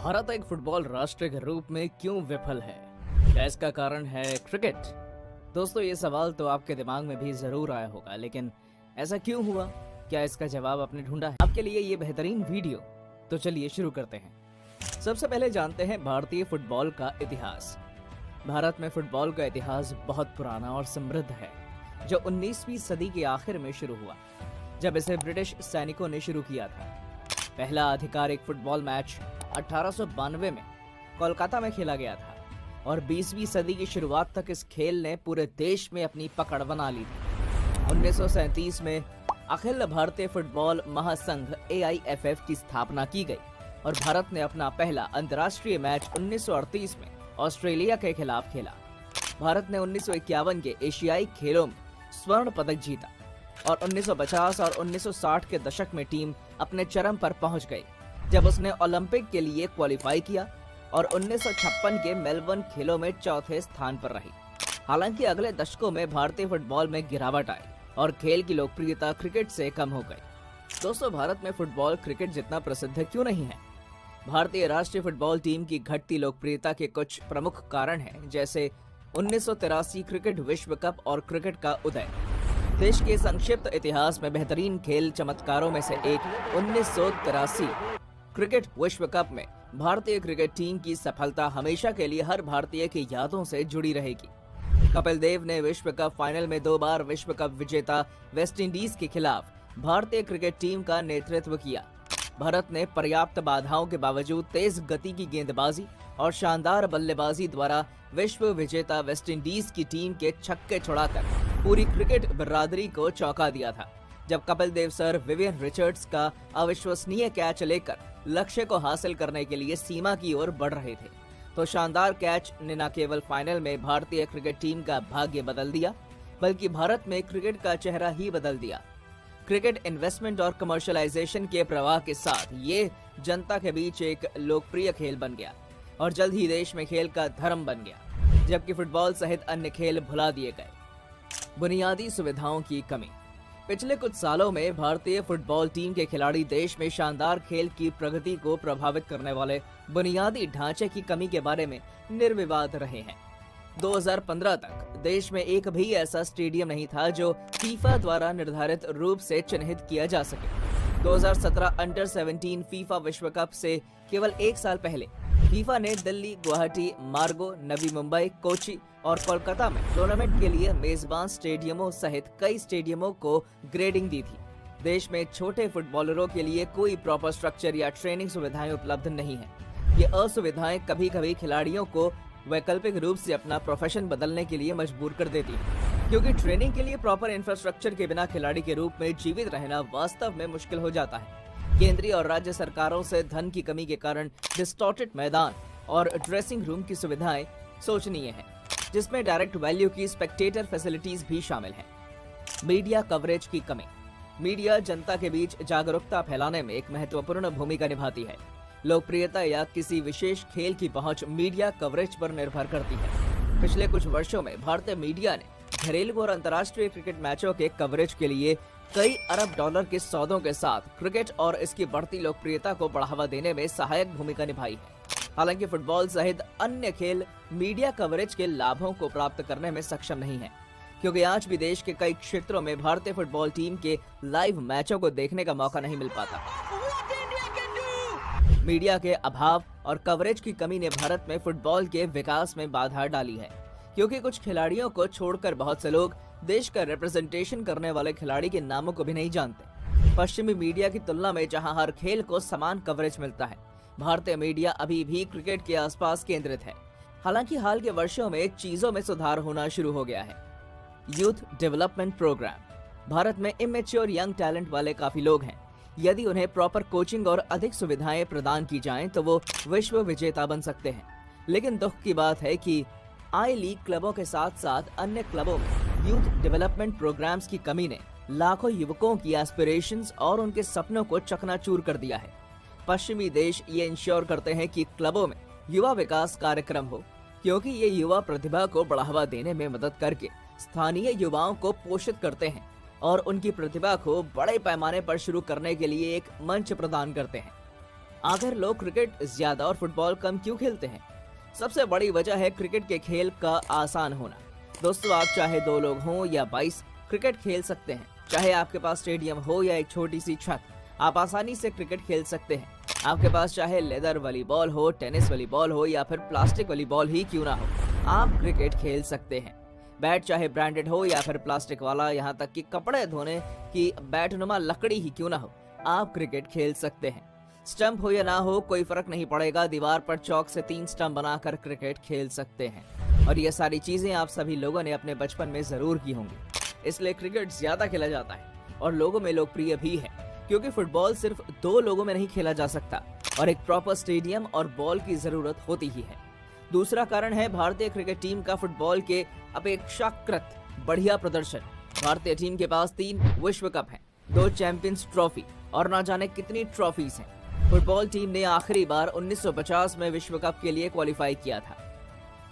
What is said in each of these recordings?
भारत एक फुटबॉल राष्ट्र के रूप में क्यों विफल है? क्या इसका कारण है क्रिकेट? दोस्तों, ये सवाल तो आपके दिमाग में भी जरूर आया होगा, लेकिन ऐसा क्यों हुआ? क्या इसका जवाब आपने ढूंढा है? आपके लिए ये बेहतरीन वीडियो। तो चलिए शुरू करते हैं। सबसे पहले जानते हैं भारतीय फुटबॉल का इतिहास। भारत में फुटबॉल का इतिहास बहुत पुराना और समृद्ध है, जो 19वीं सदी के आखिर में शुरू हुआ, जब इसे ब्रिटिश सैनिकों ने शुरू किया था। पहला आधिकारिक फुटबॉल मैच 1892 में कोलकाता में खेला गया था और 20वीं सदी की शुरुआत तक इस खेल ने पूरे देश में अपनी पकड़ बना ली थी। 1937 में अखिल भारतीय फुटबॉल महासंघ AIFF की स्थापना की गई और भारत ने अपना पहला अंतर्राष्ट्रीय मैच 1938 में ऑस्ट्रेलिया के खिलाफ खेला। भारत ने 1951 के एशियाई खेलों में स्वर्ण पदक जीता और 1950 और 1960 के दशक में टीम अपने चरम पर पहुंच गई, जब उसने ओलंपिक के लिए क्वालिफाई किया और 1956 के मेलबर्न खेलों में चौथे स्थान पर रही। हालांकि अगले दशकों में भारतीय फुटबॉल में गिरावट आई और खेल की लोकप्रियता क्रिकेट से कम हो गई। दोस्तों, भारत में फुटबॉल क्रिकेट जितना प्रसिद्ध क्यों नहीं है? भारतीय राष्ट्रीय फुटबॉल टीम की घटती लोकप्रियता के कुछ प्रमुख कारण हैं, जैसे 1983 क्रिकेट विश्व कप और क्रिकेट का उदय। देश के संक्षिप्त इतिहास में बेहतरीन खेल चमत्कारों में से एक 1983 क्रिकेट विश्व कप में भारतीय क्रिकेट टीम की सफलता हमेशा के लिए हर भारतीय की यादों से जुड़ी रहेगी। कपिल देव ने विश्व कप फाइनल में 2 बार विश्व कप विजेता वेस्टइंडीज के खिलाफ भारतीय क्रिकेट टीम का नेतृत्व किया। भारत ने पर्याप्त बाधाओं के बावजूद तेज गति की गेंदबाजी और शानदार बल्लेबाजी द्वारा विश्व विजेता वेस्टइंडीज की टीम के छक्के छुड़ाकर पूरी क्रिकेट बिरादरी को चौंका दिया था। जब Kapil Dev sir Vivian Richards का अविश्वसनीय कैच लेकर लक्ष्य को हासिल करने के लिए सीमा की ओर बढ़ रहे थे, तो शानदार कैच ने न केवल फाइनल में भारतीय क्रिकेट टीम का भाग्य बदल दिया, बल्कि भारत में क्रिकेट का चेहरा ही बदल दिया। क्रिकेट इन्वेस्टमेंट और कमर्शलाइजेशन के प्रवाह के साथ ये जनता के बीच एक लोकप्रिय खेल बन गया और जल्द ही देश में खेल का धर्म बन गया, जबकि फुटबॉल सहित अन्य खेल भुला दिए गए। बुनियादी सुविधाओं की कमी। पिछले कुछ सालों में भारतीय फुटबॉल टीम के खिलाड़ी देश में शानदार खेल की प्रगति को प्रभावित करने वाले बुनियादी ढांचे की कमी के बारे में निर्विवाद रहे हैं। 2015 तक देश में एक भी ऐसा स्टेडियम नहीं था जो फीफा द्वारा निर्धारित रूप से चिन्हित किया जा सके। 2017 अंडर 17 फीफा विश्व कप से केवल एक साल पहले फीफा ने दिल्ली, गुवाहाटी, मार्गो, नवी मुंबई, कोची और कोलकाता में टूर्नामेंट के लिए मेजबान स्टेडियमों सहित कई स्टेडियमों को ग्रेडिंग दी थी। देश में छोटे फुटबॉलरों के लिए कोई प्रॉपर स्ट्रक्चर या ट्रेनिंग सुविधाएं उपलब्ध नहीं है। ये असुविधाएं कभी कभी खिलाड़ियों को वैकल्पिक रूप से अपना प्रोफेशन बदलने के लिए मजबूर कर देती है, क्योंकि ट्रेनिंग के लिए प्रॉपर इंफ्रास्ट्रक्चर के बिना खिलाड़ी के रूप में जीवित रहना वास्तव में मुश्किल हो जाता है। केंद्रीय और राज्य सरकारों से धन की कमी के कारण डिस्टॉर्टेड मैदान और ड्रेसिंग रूम की सुविधाएं शोचनीय हैं, जिसमें डायरेक्ट वैल्यू की स्पेक्टेटर फैसिलिटीज भी शामिल हैं। मीडिया कवरेज की कमी। मीडिया जनता के बीच जागरूकता फैलाने में एक महत्वपूर्ण भूमिका निभाती है। लोकप्रियता या किसी विशेष खेल की पहुंच मीडिया कवरेज पर निर्भर करती है। पिछले कुछ वर्षों में भारतीय मीडिया ने घरेलू और अंतर्राष्ट्रीय क्रिकेट मैचों के कवरेज के लिए कई अरब डॉलर के सौदों के साथ क्रिकेट और इसकी बढ़ती लोकप्रियता को बढ़ावा देने में सहायक भूमिका निभाई है। हालांकि फुटबॉल सहित अन्य खेल मीडिया कवरेज के लाभों को प्राप्त करने में सक्षम नहीं है, क्योंकि आज भी देश के कई क्षेत्रों में भारतीय फुटबॉल टीम के लाइव मैचों को देखने का मौका नहीं मिल पाता। मीडिया के अभाव और कवरेज की कमी ने भारत में फुटबॉल के विकास में बाधा डाली है, क्योंकि कुछ खिलाड़ियों को छोड़कर बहुत से लोग देश का रिप्रेजेंटेशन करने वाले खिलाड़ी के नामों को भी नहीं जानते। पश्चिमी मीडिया की तुलना में जहां हर खेल को समान कवरेज मिलता है, भारतीय मीडिया अभी भी क्रिकेट के आसपास केंद्रित है। हालांकि हाल के वर्षों में चीजों में सुधार होना शुरू हो गया है। Youth development programme. भारत में इमेच्योर यंग टैलेंट वाले काफी लोग हैं। यदि उन्हें प्रॉपर कोचिंग और अधिक सुविधाएं प्रदान की जाएं, तो वो विश्व विजेता बन सकते हैं। लेकिन दुख की बात है कि आई लीग क्लबों के साथ साथ अन्य क्लबों में यूथ डेवलपमेंट प्रोग्राम्स की कमी ने लाखों युवकों की एस्पिरेशंस और उनके सपनों को चकनाचूर कर दिया है। पश्चिमी देश ये इंश्योर करते हैं कि क्लबों में युवा विकास कार्यक्रम हो, क्योंकि ये युवा प्रतिभा को बढ़ावा देने में मदद करके स्थानीय युवाओं को पोषित करते हैं और उनकी प्रतिभा को बड़े पैमाने पर शुरू करने के लिए एक मंच प्रदान करते हैं। आखिर लोग क्रिकेट ज्यादा और फुटबॉल कम क्यों खेलते हैं? सबसे बड़ी वजह है क्रिकेट के खेल का आसान होना। दोस्तों, आप चाहे 2 लोग हों या 22 क्रिकेट खेल सकते हैं। चाहे आपके पास स्टेडियम हो या एक छोटी सी छत, आप आसानी से क्रिकेट खेल सकते हैं। आपके पास चाहे लेदर वाली बॉल हो, टेनिस वाली बॉल हो या फिर प्लास्टिक वाली बॉल ही क्यों ना हो, आप क्रिकेट खेल सकते हैं। बैट चाहे ब्रांडेड हो या फिर प्लास्टिक वाला, यहाँ तक कि कपड़े धोने की बैटनुमा लकड़ी ही क्यों ना हो, आप क्रिकेट खेल सकते हैं। स्टंप हो या ना हो, कोई फर्क नहीं पड़ेगा। दीवार पर चौक से 3 स्टंप बनाकर क्रिकेट खेल सकते हैं। और ये सारी चीजें आप सभी लोगों ने अपने बचपन में जरूर की होंगी। इसलिए क्रिकेट ज्यादा खेला जाता है और लोगों में लोकप्रिय भी है, क्योंकि फुटबॉल सिर्फ 2 लोगों में नहीं खेला जा सकता और एक प्रॉपर स्टेडियम और बॉल की जरूरत होती ही है। दूसरा कारण है भारतीय क्रिकेट टीम का फुटबॉल के अपेक्षाकृत बढ़िया प्रदर्शन। भारतीय टीम के पास 3 विश्व कप हैं, 2 चैंपियंस ट्रॉफी और ना जाने कितनी ट्रॉफीज हैं। फुटबॉल टीम ने आखिरी बार 1950 में विश्व कप के लिए क्वालिफाई किया था।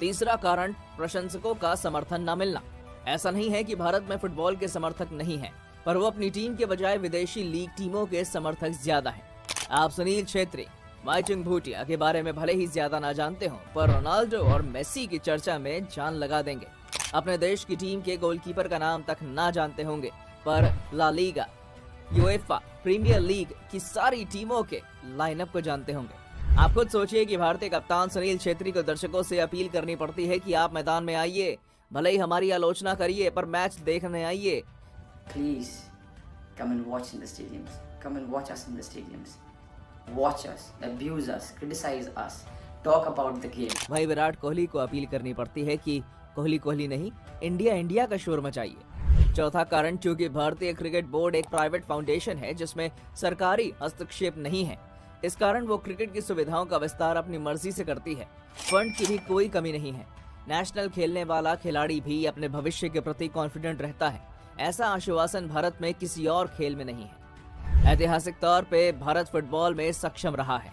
तीसरा कारण प्रशंसकों का समर्थन न मिलना। ऐसा नहीं है कि भारत में फुटबॉल के समर्थक नहीं हैं, पर वो अपनी टीम के बजाय विदेशी लीग टीमों के समर्थक ज्यादा हैं। आप सुनील छेत्री, माइचुंग भूटिया के बारे में भले ही ज्यादा ना जानते हो, पर रोनाल्डो और मेसी की चर्चा में जान लगा देंगे। अपने देश की टीम के गोलकीपर का नाम तक ना जानते होंगे, पर La Liga, UEFA, Premier League की सारी टीमों के लाइनअप को जानते होंगे। आप खुद सोचिए कि भारतीय कप्तान सुनील छेत्री को दर्शकों से अपील करनी पड़ती है कि आप मैदान में आइए, भले ही हमारी आलोचना करिए, पर मैच देखने आइए। Please come and watch in the stadiums. Come and watch us in the stadiums. Watch us, abuse us, criticize us, talk about the game. भाई विराट कोहली को अपील करनी पड़ती है कि कोहली कोहली नहीं, इंडिया इंडिया का शोर मचाइए। चौथा कारण, चूंकि भारतीय क्रिकेट बोर्ड एक प्राइवेट फाउंडेशन है जिसमें सरकारी हस्तक्षेप नहीं है, इस कारण वो क्रिकेट की सुविधाओं का विस्तार अपनी मर्जी से करती है। फंड की भी कोई कमी नहीं है। नेशनल खेलने वाला खिलाड़ी भी अपने भविष्य के प्रति कॉन्फिडेंट रहता है। ऐसा आश्वासन भारत में किसी और खेल में नहीं है। ऐतिहासिक तौर पे भारत फुटबॉल में सक्षम रहा है,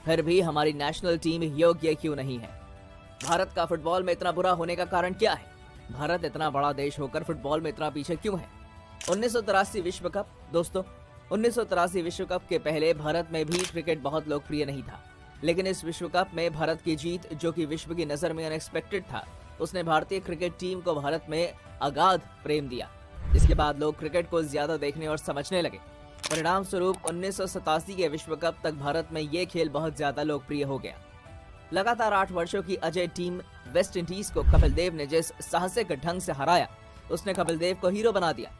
फिर भी हमारी नेशनल टीम योग्य क्यों नहीं है? भारत का फुटबॉल में इतना बुरा होने का कारण क्या है? भारत इतना बड़ा देश होकर फुटबॉल में इतना पीछे क्यों है? 1983 विश्व कप। दोस्तों, 1983 विश्व कप के पहले भारत में भी क्रिकेट बहुत लोकप्रिय नहीं था, लेकिन इस विश्व कप में भारत की जीत, जो कि विश्व की नजर में अनएक्सपेक्टेड था, उसने भारतीय क्रिकेट टीम को भारत में अगाध प्रेम दिया। इसके बाद लोग क्रिकेट को ज्यादा देखने और समझने लगे। परिणाम स्वरूप 1987 के विश्व कप तक भारत में ये खेल बहुत ज्यादा लोकप्रिय हो गया। लगातार 8 वर्षों की अजय टीम वेस्ट इंडीज को कपिल देव ने जिस साहसिक ढंग से हराया, उसने कपिल देव को हीरो बना दिया।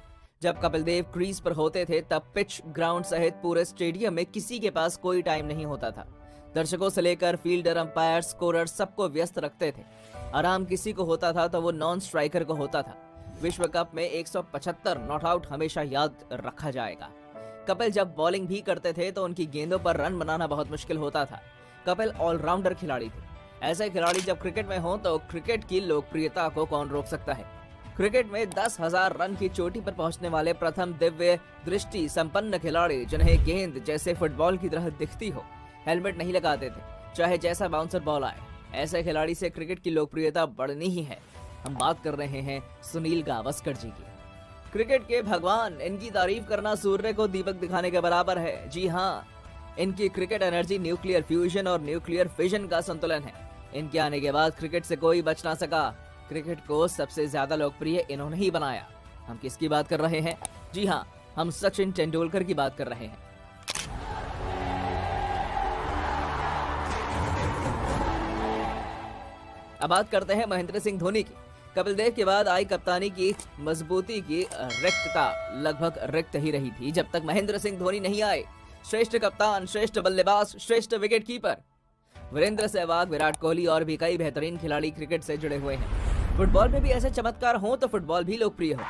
जब कपिल देव क्रीज पर होते थे तब पिच, ग्राउंड सहित पूरे स्टेडियम में किसी के पास कोई टाइम नहीं होता था। दर्शकों से लेकर फील्डर, अंपायर, स्कोरर सबको व्यस्त रखते थे। आराम किसी को होता था तो वो नॉन स्ट्राइकर को होता था। विश्व कप में 175 नॉट आउट हमेशा याद रखा जाएगा। कपिल जब बॉलिंग भी करते थे तो उनकी गेंदों पर रन बनाना बहुत मुश्किल होता था। कपिल ऑलराउंडर खिलाड़ी थे। ऐसे खिलाड़ी जब क्रिकेट में हो तो क्रिकेट की लोकप्रियता को कौन रोक सकता है? क्रिकेट में 10,000 रन की चोटी पर पहुंचने वाले प्रथम दिव्य दृष्टि संपन्न खिलाड़ी, जिन्हें गेंद जैसे फुटबॉल की तरह दिखती हो, हेलमेट नहीं लगाते थे, चाहे जैसा बाउंसर बॉल आए। ऐसे खिलाड़ी से क्रिकेट की लोकप्रियता बढ़नी ही है। हम बात कर रहे हैं सुनील गावस्कर जी की। क्रिकेट के भगवान, इनकी तारीफ करना सूर्य को दीपक दिखाने के बराबर है। जी हाँ, इनकी क्रिकेट एनर्जी न्यूक्लियर फ्यूजन और न्यूक्लियर फिजन का संतुलन है। इनके आने के बाद क्रिकेट से कोई बच ना सका। क्रिकेट को सबसे ज्यादा लोकप्रिय इन्होंने ही बनाया। हम किसकी बात कर रहे हैं? जी हाँ, हम सचिन तेंदुलकर की बात कर रहे हैं। अब बात करते हैं महेंद्र सिंह धोनी की। कपिल देव के बाद आई कप्तानी की मजबूती की रिक्तता लगभग रिक्त ही रही थी जब तक महेंद्र सिंह धोनी नहीं आए। श्रेष्ठ कप्तान, श्रेष्ठ बल्लेबाज, श्रेष्ठ विकेट कीपर वीरेंद्र सहवाग, विराट कोहली और भी कई बेहतरीन खिलाड़ी क्रिकेट से जुड़े हुए हैं। फुटबॉल में भी ऐसे चमत्कार हों तो फुटबॉल भी लोकप्रिय हो।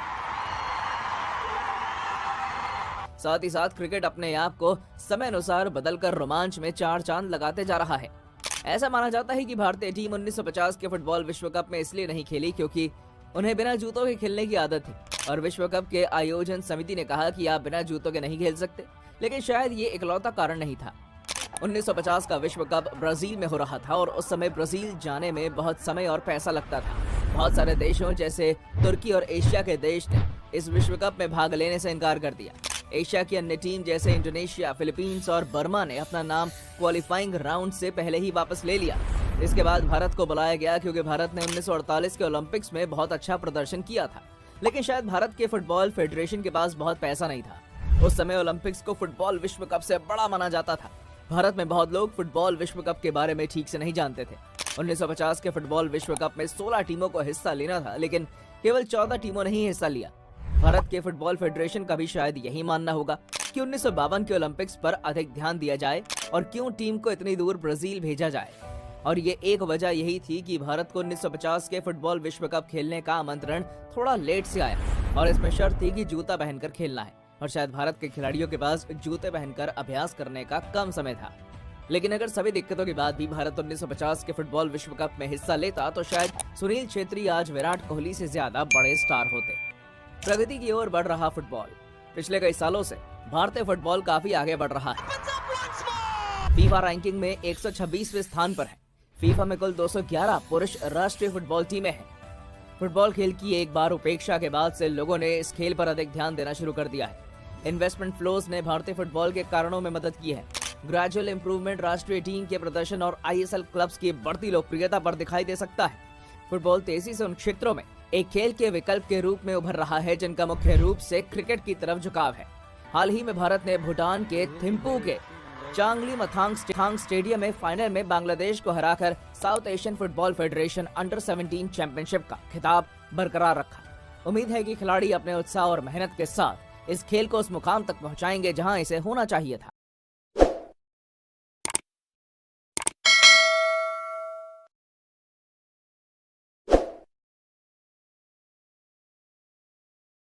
साथ ही साथ क्रिकेट अपने आप को समय अनुसार बदलकर रोमांच में 4 चांद लगाते जा रहा है। ऐसा माना जाता है कि भारतीय टीम 1950 के फुटबॉल विश्व कप में इसलिए नहीं खेली क्योंकि उन्हें बिना जूतों के खेलने की आदत थी और विश्व कप के आयोजन समिति ने कहा कि आप बिना जूतों के नहीं खेल सकते। लेकिन शायद ये इकलौता कारण नहीं था। 1950 का विश्व कप ब्राजील में हो रहा था और उस समय ब्राजील जाने में बहुत समय और पैसा लगता था। बहुत सारे देशों जैसे तुर्की और एशिया के देश ने इस विश्व कप में भाग लेने से इनकार कर दिया। एशिया की अन्य टीम जैसे इंडोनेशिया, फिलीपींस और बर्मा ने अपना नाम क्वालिफाइंग राउंड से पहले ही वापस ले लिया। इसके बाद भारत को बुलाया गया क्योंकि भारत ने 1948 के ओलंपिक्स में बहुत अच्छा प्रदर्शन किया था, लेकिन शायद भारत के फुटबॉल फेडरेशन के पास बहुत पैसा नहीं था। उस समय ओलंपिक्स को फुटबॉल विश्व कप से बड़ा माना जाता था। भारत में बहुत लोग फुटबॉल विश्व कप के बारे में ठीक से नहीं जानते थे। 1950 के फुटबॉल विश्व कप में 16 टीमों को हिस्सा लेना था, लेकिन केवल 14 टीमों ने ही हिस्सा लिया। भारत के फुटबॉल फेडरेशन का भी शायद यही मानना होगा कि 1952 के ओलंपिक्स पर अधिक ध्यान दिया जाए और क्यों टीम को इतनी दूर ब्राजील भेजा जाए। और ये एक वजह यही थी कि भारत को 1950 के फुटबॉल विश्व कप खेलने का आमंत्रण थोड़ा लेट से आया और इसमें शर्त थी कि जूता पहनकर खेलना है, और शायद भारत के खिलाड़ियों के पास जूते पहनकर अभ्यास करने का कम समय था। लेकिन अगर सभी दिक्कतों के बाद भी भारत 1950 के फुटबॉल विश्व कप में हिस्सा लेता तो शायद सुनील छेत्री आज विराट कोहली से ज्यादा बड़े स्टार होते। प्रगति की ओर बढ़ रहा फुटबॉल। पिछले कई सालों से भारतीय फुटबॉल काफी आगे बढ़ रहा है। फीफा रैंकिंग में 126वें स्थान पर है। फीफा में कुल 211 पुरुष राष्ट्रीय फुटबॉल टीमें हैं। फुटबॉल खेल की एक बार उपेक्षा के बाद से लोगों ने इस खेल पर अधिक ध्यान देना शुरू कर दिया है। इन्वेस्टमेंट फ्लोज ने भारतीय फुटबॉल के कारणों में मदद की है। ग्रेजुअल इंप्रूवमेंट राष्ट्रीय टीम के प्रदर्शन और आईएसएल क्लब्स की बढ़ती लोकप्रियता पर दिखाई दे सकता है। फुटबॉल तेजी से उन क्षेत्रों में एक खेल के विकल्प के रूप में उभर रहा है जिनका मुख्य रूप से क्रिकेट की तरफ झुकाव है। हाल ही में भारत ने भूटान के थिम्पू के चांगली मथांग स्टेडियम में फाइनल में बांग्लादेश को हराकर south Asian football federation under 17 championship का खिताब बरकरार रखा। उम्मीद है कि खिलाड़ी अपने उत्साह और मेहनत के साथ इस खेल को उस मुकाम तक पहुंचाएंगे जहां इसे होना चाहिए था।